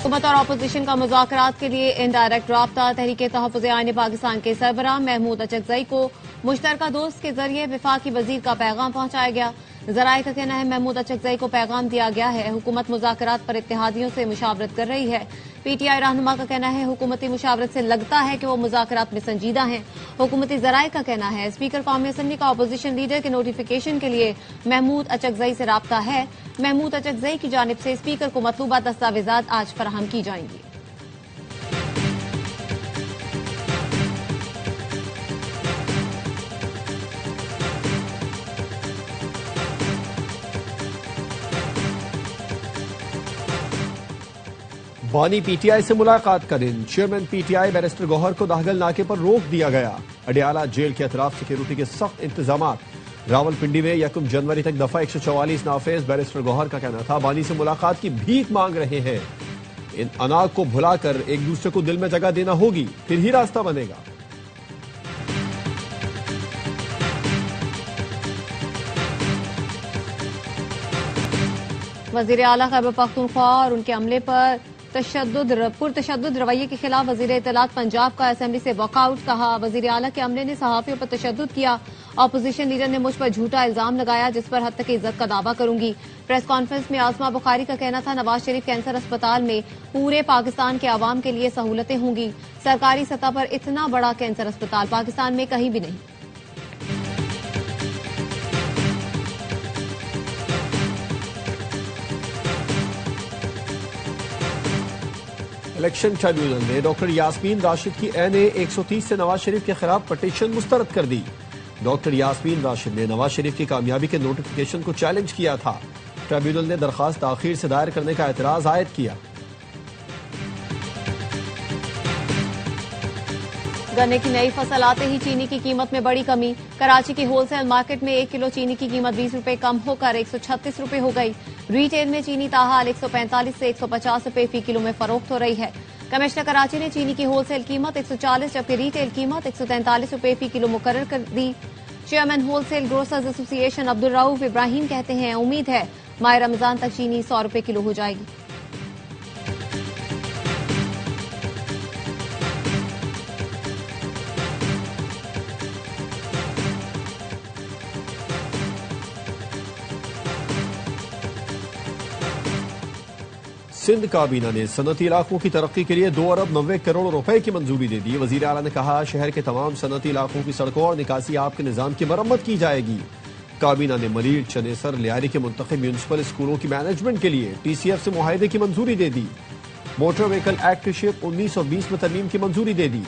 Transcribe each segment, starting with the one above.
हुकूमत और अपोजिशन का मुज़ाकरात के लिए इनडायरेक्ट राब्ता। तहरीक तहफ़्फ़ुज़ आईन पाकिस्तान के सरबराह महमूद अचकज़ई को मुश्तरका दोस्त के जरिए वफाकी वजीर का पैगाम पहुंचाया गया। ज़राए का कहना है महमूद अचकज़ई को पैगाम दिया गया है, हुकूमत मुज़ाकरात पर इत्तेहादियों से मुशावरत कर रही है। पीटीआई रहनुमा का कहना है हुकूमती मुशावरत से लगता है कि वो मुज़ाकरात में संजीदा हैं। हुकूमती ज़राए का कहना है स्पीकर कौमी असम्बली का अपोजिशन लीडर के नोटिफिकेशन के लिए महमूद अचकज़ई से राब्ता है। महमूद अचकज़ई की जानिब से स्पीकर को मतलूबा दस्तावेजात आज फराहम की जाएंगी। बानी पीटीआई से मुलाकात का दिन। चेयरमैन पीटीआई बैरिस्टर गौहर को दाहगल नाके पर रोक दिया गया। अडियाला जेल के अतराफ सिक्योरिटी के सख्त इंतजाम। रावलपिंडी में 1 जनवरी तक दफा 144 नाफेज। बैरिस्टर गौहर का कहना था बानी से मुलाकात की भीख मांग रहे हैं। इन अनाग को भुलाकर एक दूसरे को दिल में जगह देना होगी, फिर ही रास्ता बनेगा। वजीर आला खैबर पख्तूनख्वा और उनके अमले पर पुरतशद्दुद रवैये के खिलाफ वजीर इत्तलात पंजाब का असेंबली से वॉकआउट। कहा वजीर आला के अमले ने सहाफियों पर तशद्दुद किया। अपोजिशन लीडर ने मुझ पर झूठा इल्जाम लगाया जिस पर हद तक इज्जत का दावा करूंगी। प्रेस कॉन्फ्रेंस में आसमा बुखारी का कहना था नवाज शरीफ कैंसर अस्पताल में पूरे पाकिस्तान के आवाम के लिए सहूलतें होंगी। सरकारी सतह पर इतना बड़ा कैंसर अस्पताल पाकिस्तान में कहीं भी नहीं। इलेक्शन ट्रिब्यूनल ने डॉक्टर यास्मीन राशिद की एनए 130 से नवाज शरीफ के खिलाफ पटिशन मुस्तरद कर दी। डॉक्टर यास्मीन राशिद ने नवाज शरीफ की कामयाबी के नोटिफिकेशन को चैलेंज किया था। ट्रिब्यूनल ने दरखास्त ताखीर से दायर करने का एतराज आयद किया। गन्ने की नई फसल आते ही चीनी की कीमत में बड़ी कमी। कराची की होलसेल मार्केट में 1 किलो चीनी की कीमत 20 रुपए कम होकर 136 रुपए हो गई। रिटेल में चीनी ताहाल 145 से 150 रुपए फी किलो में फरोख्त हो रही है। कमिश्नर कराची ने चीनी की होलसेल कीमत 140 जबकि रिटेल कीमत 143 रुपए फी किलो मुकर्रर कर दी। Chairman wholesale grocers association Abdul Rauf Ibrahim कहते हैं उम्मीद है माह रमजान तक चीनी 100 रुपए किलो हो जाएगी। सिंध काबीना ने सनती इलाकों की तरक्की के लिए 2 अरब 90 करोड़ रुपए की मंजूरी दे दी। वजीर आला ने कहा शहर के तमाम सनती इलाकों की सड़कों और निकासी आब के निजाम की मरम्मत की जाएगी। काबीना ने मलीर, चनेसर, लियारी के मुंतखब म्यूनिसिपल स्कूलों की मैनेजमेंट के लिए TCF से मुआहदे की मंजूरी दे दी। मोटर व्हीकल एक्ट शिप 1920 में तरमीम की मंजूरी दे दी।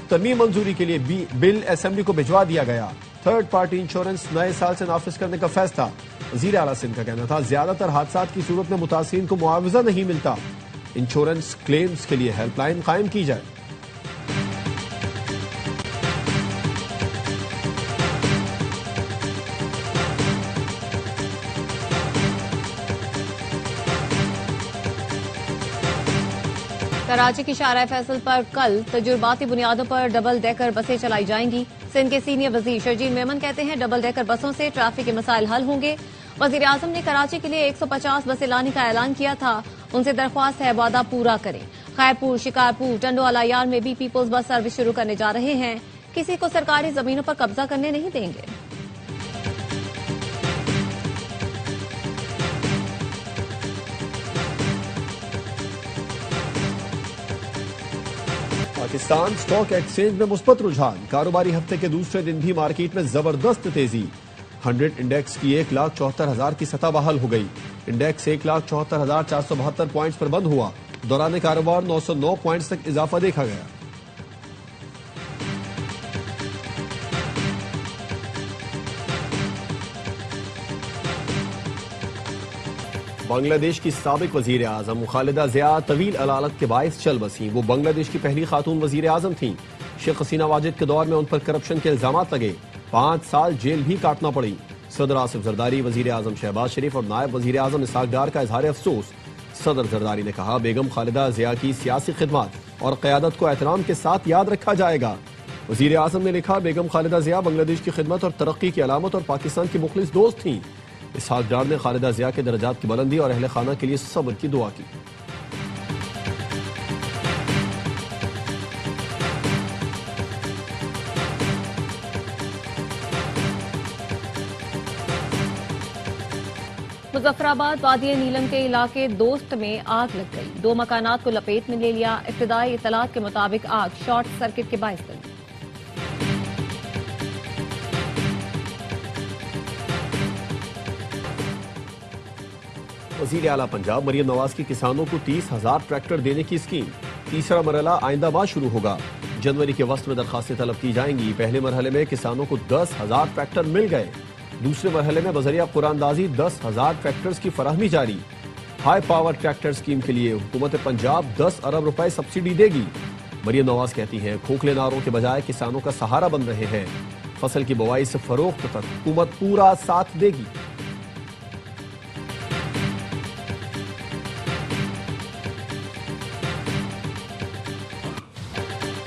तरमीम मंजूरी के लिए बिल असेंबली को भिजवा दिया गया। थर्ड पार्टी इंश्योरेंस नए साल से नाफिज करने का फैसला। वजीर आला सिंध का कहना था ज्यादातर हादसात की सूरत में मुतासिरीन को मुआवजा नहीं मिलता। इंश्योरेंस क्लेम्स के लिए हेल्पलाइन कायम की जाए। कराची की शाहराह फैसल पर कल तजुर्बाती बुनियादों पर डबल डेकर बसें चलाई जाएंगी। सिंध के सीनियर वजीर शर्जील मेमन कहते हैं डबल डेकर बसों से ट्रैफिक के मसाइल हल होंगे। वजीर आजम ने कराची के लिए 150 बसें लाने का ऐलान किया था। उनसे दरख्वास्त है वादा पूरा करें। खैरपुर, शिकारपुर, टंडो अलायार में भी पीपुल्स बस सर्विस शुरू करने जा रहे हैं। किसी को सरकारी जमीनों पर कब्जा करने नहीं देंगे। पाकिस्तान स्टॉक एक्सचेंज में मुस्बत रुझान। कारोबारी हफ्ते के दूसरे दिन भी मार्केट में जबरदस्त तेजी। 100 इंडेक्स की 1,74,000 की सतह बहाल हो गई। इंडेक्स 1,74,472 पॉइंट्स पर बंद हुआ। दौरान कारोबार 909 पॉइंट्स तक इजाफा देखा गया। बांग्लादेश की साबिक वजीर आजम खालिदा जिया तवील अदालत के बायस चल बसी। वो बांग्लादेश की पहली खातून वजीर आजम थी। शेख हसीना वाजिद के दौर में उन पर करप्शन के इल्जाम लगे। 5 साल जेल भी काटना पड़ी। सदर आसिफ जरदारी, वजीर आजम शहबाज शरीफ और नायब वजीर आजम इसहाक डार का इजहार अफसोस। सदर जरदारी ने कहा बेगम खालिदा जिया की सियासी खिदमत और क़यादत को एहतराम के साथ याद रखा जाएगा। वजीर आजम ने लिखा बेगम खालिदा जिया बांग्लादेश की खिदमत और तरक्की की अलामत और पाकिस्तान की मुखलिस दोस्त थी। इसहाक डार ने खालिदा जिया के दर्जात की बुलंदी और अहले खाना के लिए सब्र की दुआ की। मुजफ्फराबाद वादी नीलम के इलाके दोस्त में आग लग गई। 2 मकानात को लपेट में ले लिया। इब्तदाई इतलात के मुताबिक आग शॉर्ट सर्किट के बाइस लगी। वज़ीर आला पंजाब मरियम नवाज की किसानों को 30,000 ट्रैक्टर देने की स्कीम। तीसरा मरहला आइंदा माह शुरू होगा। जनवरी के वस्त में दरखास्तें तलब की जाएंगी। पहले मरहले में किसानों को 10,000 ट्रैक्टर मिल गए। दूसरे मरहले में बजरिया कुरानदाजी 10,000 ट्रैक्टर्स की फराहमी जारी। हाई पावर ट्रैक्टर स्कीम के लिए हुकूमत पंजाब 10 अरब रुपए सब्सिडी देगी। मरियम नवाज कहती हैं खोखले नारों के बजाय किसानों का सहारा बन रहे हैं। फसल की बुवाई से फरोख्त तक हुकूमत पूरा साथ देगी।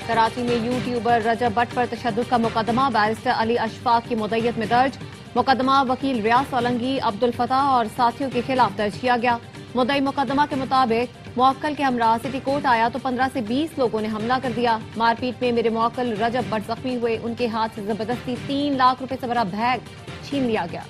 कराची में यूट्यूबर रजब भट्ट पर तशद्दुद का मुकदमा बैरिस्टर अली अशफाक की मुद्दत में दर्ज। मुकदमा वकील रियाज सोलंकी, अब्दुल फताह और साथियों के खिलाफ दर्ज किया गया। मुद्दई मुकदमा के मुताबिक मुवक्किल के हमरा सिटी कोर्ट आया तो 15 से 20 लोगों ने हमला कर दिया। मारपीट में मेरे मुवक्किल रजब भट्ट जख्मी हुए। उनके हाथ से जबरदस्ती 3 लाख रुपए से भरा बैग छीन लिया गया।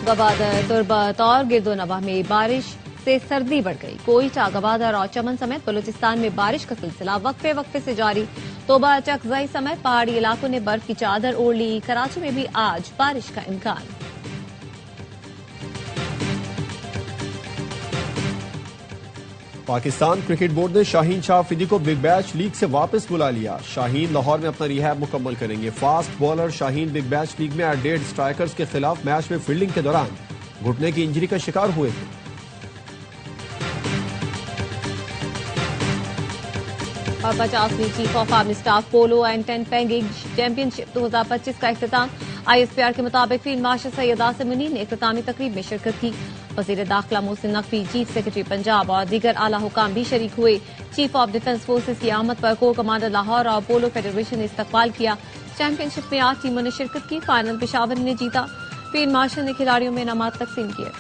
गवादर, तुर्बत और गिरदोनवा में बारिश से सर्दी बढ़ गई। कोयटा, गवादर और चमन समेत बलूचिस्तान में बारिश का सिलसिला वक्फे वक्फे से जारी। तोबा, चकजई समेत पहाड़ी इलाकों ने बर्फ की चादर ओढ़ ली। कराची में भी आज बारिश का इम्कान। पाकिस्तान क्रिकेट बोर्ड ने शाहीन शाह अफरीदी को बिग बैश लीग से वापस बुला लिया। शाहीन लाहौर में अपना रिहैब मुकम्मल करेंगे। Fast bowler Shaheen big bash league में एडेड स्ट्राइकर्स के खिलाफ मैच में फील्डिंग के दौरान घुटने की इंजरी का शिकार हुए थे। और 50वीं chief of army staff polo and tent pegging championship 2025 का इख्तिताम। ISPR के मुताबिक फील्ड मार्शल सैयद आसिम मुनीर ने इख्तितामी तकरीब में शिरकत की। वजीर दाखिला मोहसिन नकवी, चीफ सेक्रेटरी पंजाब और दीगर आला हुकाम भी शरीक हुए। चीफ ऑफ डिफेंस फोर्सेज की आमद पर कोर कमांडर लाहौर और पोलो फेडरेशन ने इस्तकबाल किया। चैंपियनशिप में 8 टीमों ने शिरकत की। फाइनल पेशावर ने जीता। फील्ड मार्शल ने खिलाड़ियों में इनामात तकसीम किए।